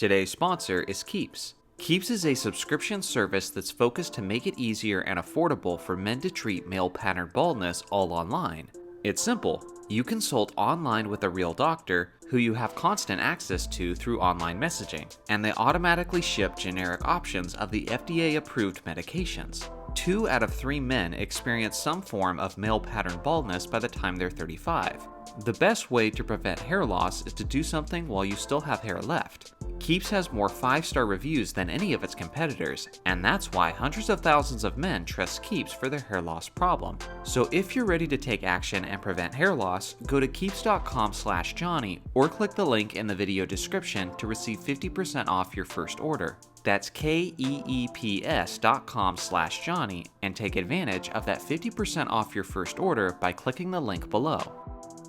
Today's sponsor is Keeps. Keeps is a subscription service that's focused to make it easier and affordable for men to treat male pattern baldness all online. It's simple. You consult online with a real doctor who you have constant access to through online messaging, and they automatically ship generic options of the FDA-approved medications. 2 out of 3 men experience some form of male pattern baldness by the time they're 35. The best way to prevent hair loss is to do something while you still have hair left. Keeps has more 5-star reviews than any of its competitors, and that's why hundreds of thousands of men trust Keeps for their hair loss problem. So if you're ready to take action and prevent hair loss, go to keeps.com/Johnny or click the link in the video description to receive 50% off your first order. That's keeps.com/Johnny and take advantage of that 50% off your first order by clicking the link below.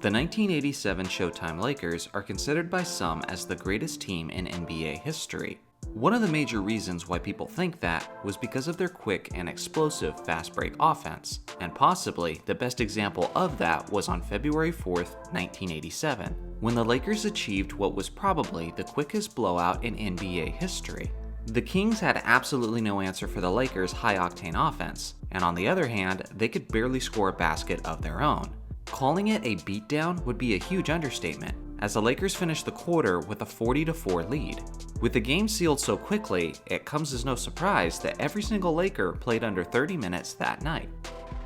The 1987 Showtime Lakers are considered by some as the greatest team in NBA history. One of the major reasons why people think that was because of their quick and explosive fast break offense, and possibly the best example of that was on February 4th, 1987, when the Lakers achieved what was probably the quickest blowout in NBA history. The Kings had absolutely no answer for the Lakers' high-octane offense, and on the other hand, they could barely score a basket of their own. Calling it a beatdown would be a huge understatement, as the Lakers finished the quarter with a 40-4 lead. With the game sealed so quickly, it comes as no surprise that every single Laker played under 30 minutes that night.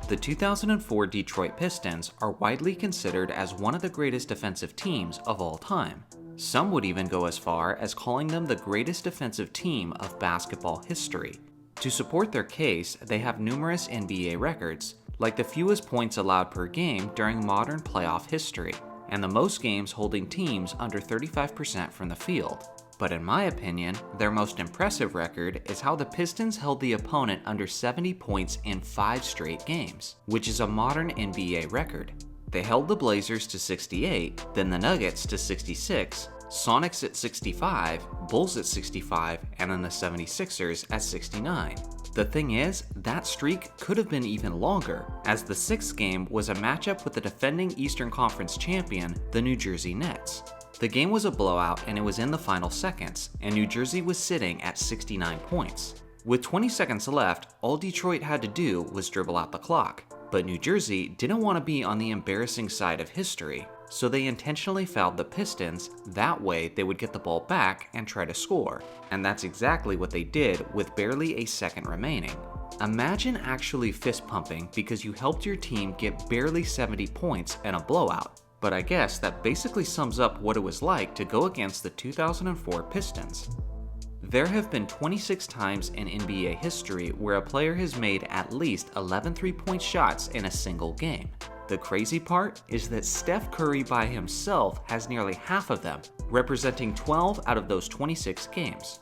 The 2004 Detroit Pistons are widely considered as one of the greatest defensive teams of all time. Some would even go as far as calling them the greatest defensive team of basketball history. To support their case, they have numerous NBA records, like the fewest points allowed per game during modern playoff history, and the most games holding teams under 35% from the field. But in my opinion, their most impressive record is how the Pistons held the opponent under 70 points in 5 straight games, which is a modern NBA record. They held the Blazers to 68, then the Nuggets to 66, Sonics at 65, Bulls at 65, and then the 76ers at 69. The thing is, that streak could have been even longer, as the 6th game was a matchup with the defending Eastern Conference champion, the New Jersey Nets. The game was a blowout and it was in the final seconds, and New Jersey was sitting at 69 points. With 20 seconds left, all Detroit had to do was dribble out the clock. But New Jersey didn't want to be on the embarrassing side of history, so they intentionally fouled the Pistons, that way they would get the ball back and try to score. And that's exactly what they did with barely a second remaining. Imagine actually fist pumping because you helped your team get barely 70 points in a blowout. But I guess that basically sums up what it was like to go against the 2004 Pistons. There have been 26 times in NBA history where a player has made at least 11 3-point shots in a single game. The crazy part is that Steph Curry by himself has nearly half of them, representing 12 out of those 26 games.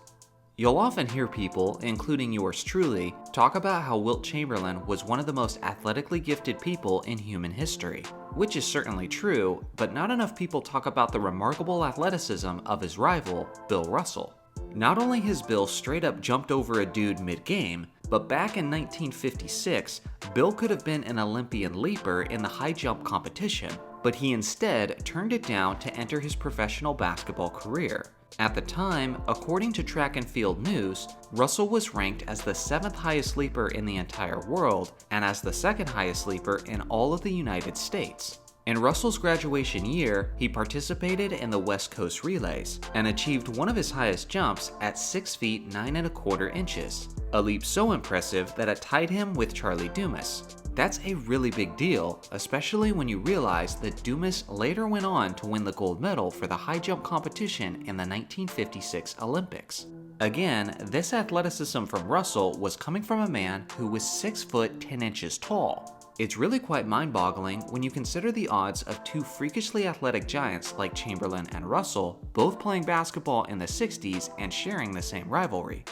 You'll often hear people, including yours truly, talk about how Wilt Chamberlain was one of the most athletically gifted people in human history, which is certainly true, but not enough people talk about the remarkable athleticism of his rival, Bill Russell. Not only has Bill straight up jumped over a dude mid-game, but back in 1956, Bill could have been an Olympian leaper in the high jump competition, but he instead turned it down to enter his professional basketball career. At the time, according to Track and Field News, Russell was ranked as the 7th highest leaper in the entire world and as the 2nd highest leaper in all of the United States. In Russell's graduation year, he participated in the West Coast Relays and achieved one of his highest jumps at 6 feet 9 1/4 inches, a leap so impressive that it tied him with Charlie Dumas. That's a really big deal, especially when you realize that Dumas later went on to win the gold medal for the high jump competition in the 1956 Olympics. Again, this athleticism from Russell was coming from a man who was 6 foot 10 inches tall. It's really quite mind-boggling when you consider the odds of 2 freakishly athletic giants like Chamberlain and Russell both playing basketball in the 60s and sharing the same rivalry.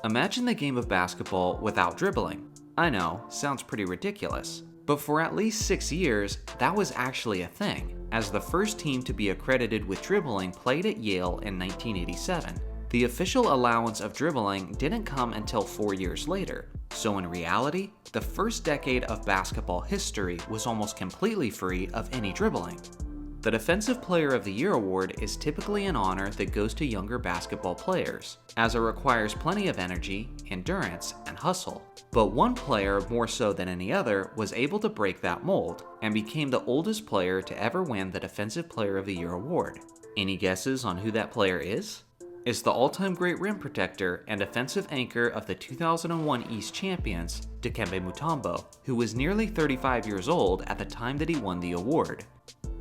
Imagine the game of basketball without dribbling. I know, sounds pretty ridiculous. But for at least 6 years, that was actually a thing, as the first team to be accredited with dribbling played at Yale in 1987. The official allowance of dribbling didn't come until 4 years later, so in reality, the first decade of basketball history was almost completely free of any dribbling. The Defensive Player of the Year award is typically an honor that goes to younger basketball players, as it requires plenty of energy, endurance, and hustle. But one player, more so than any other, was able to break that mold, and became the oldest player to ever win the Defensive Player of the Year award. Any guesses on who that player is? It's the all-time great rim protector and defensive anchor of the 2001 East champions, Dikembe Mutombo, who was nearly 35 years old at the time that he won the award.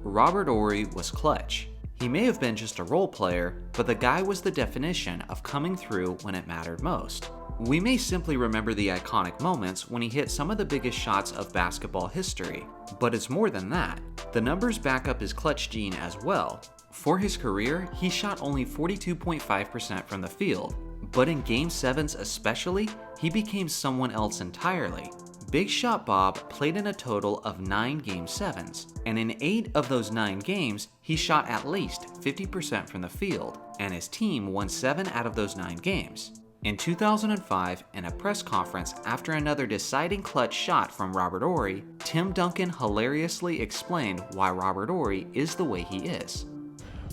Robert Horry was clutch. He may have been just a role player, but the guy was the definition of coming through when it mattered most. We may simply remember the iconic moments when he hit some of the biggest shots of basketball history, but it's more than that. The numbers back up his clutch gene as well. For his career, he shot only 42.5% from the field, but in Game 7s especially, he became someone else entirely. Big Shot Bob played in a total of 9 Game 7s, and in 8 of those 9 games, he shot at least 50% from the field, and his team won 7 out of those 9 games. In 2005, in a press conference after another deciding clutch shot from Robert Horry, Tim Duncan hilariously explained why Robert Horry is the way he is.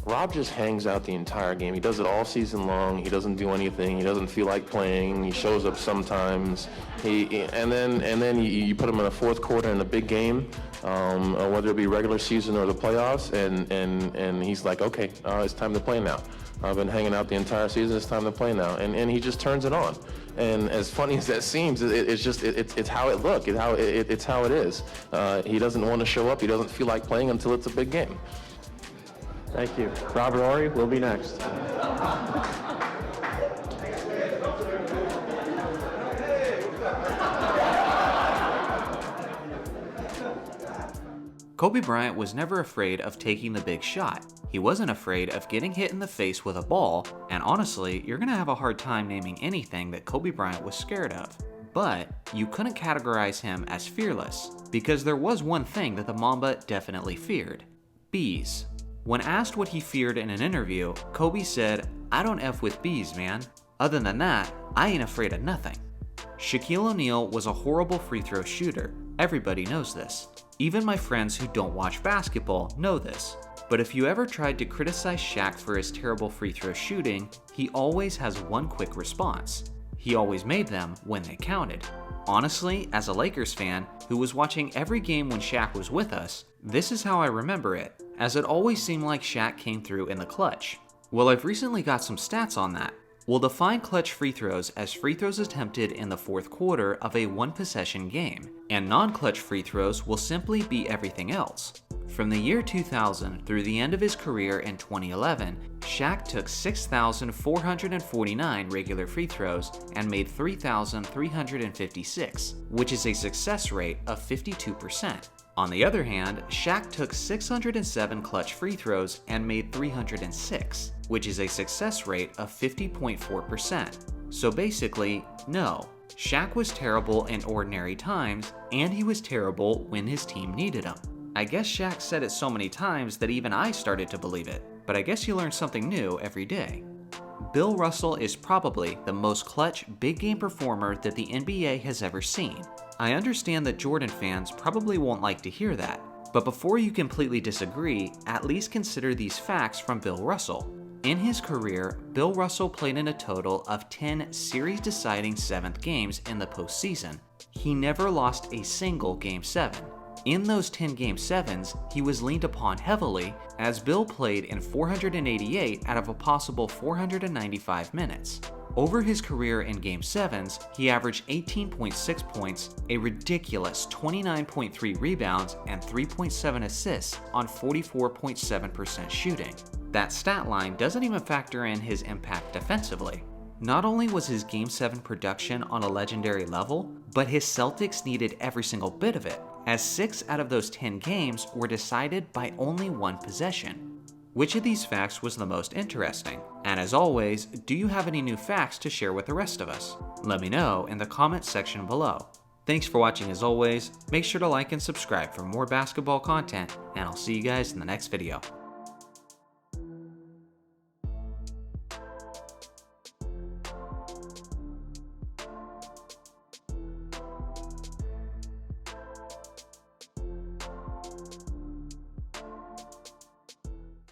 Rob just hangs out the entire game. He does it all season long. He doesn't do anything. He doesn't feel like playing. He shows up sometimes. And then you put him in a fourth quarter in a big game, whether it be regular season or the playoffs, and he's like, okay, it's time to play now. I've been hanging out the entire season. It's time to play now, and he just turns it on. And as funny as that seems, it's how it looks. It's how it is. He doesn't want to show up. He doesn't feel like playing until it's a big game. Thank you. Robert Horry will be next. Kobe Bryant was never afraid of taking the big shot. He wasn't afraid of getting hit in the face with a ball, and honestly, you're gonna have a hard time naming anything that Kobe Bryant was scared of. But you couldn't categorize him as fearless, because there was one thing that the Mamba definitely feared: bees. When asked what he feared in an interview, Kobe said, "I don't F with bees, man. Other than that, I ain't afraid of nothing." Shaquille O'Neal was a horrible free throw shooter. Everybody knows this. Even my friends who don't watch basketball know this. But if you ever tried to criticize Shaq for his terrible free throw shooting, he always has one quick response. He always made them when they counted. Honestly, as a Lakers fan who was watching every game when Shaq was with us, this is how I remember it, as it always seemed like Shaq came through in the clutch. Well, I've recently got some stats on that. We'll define clutch free throws as free throws attempted in the fourth quarter of a one-possession game, and non-clutch free throws will simply be everything else. From the year 2000 through the end of his career in 2011, Shaq took 6,449 regular free throws and made 3,356, which is a success rate of 52%. On the other hand, Shaq took 607 clutch free throws and made 306, which is a success rate of 50.4%. So basically, no. Shaq was terrible in ordinary times, and he was terrible when his team needed him. I guess Shaq said it so many times that even I started to believe it, but I guess you learn something new every day. Bill Russell is probably the most clutch big game performer that the NBA has ever seen. I understand that Jordan fans probably won't like to hear that, but before you completely disagree, at least consider these facts from Bill Russell. In his career, Bill Russell played in a total of 10 series-deciding 7th games in the postseason. He never lost a single Game 7. In those 10 Game 7s, he was leaned upon heavily, as Bill played in 488 out of a possible 495 minutes. Over his career in Game 7s, he averaged 18.6 points, a ridiculous 29.3 rebounds, and 3.7 assists on 44.7% shooting. That stat line doesn't even factor in his impact defensively. Not only was his Game 7 production on a legendary level, but his Celtics needed every single bit of it, as 6 out of those 10 games were decided by only one possession. Which of these facts was the most interesting? And as always, do you have any new facts to share with the rest of us? Let me know in the comments section below. Thanks for watching as always, make sure to like and subscribe for more basketball content, and I'll see you guys in the next video.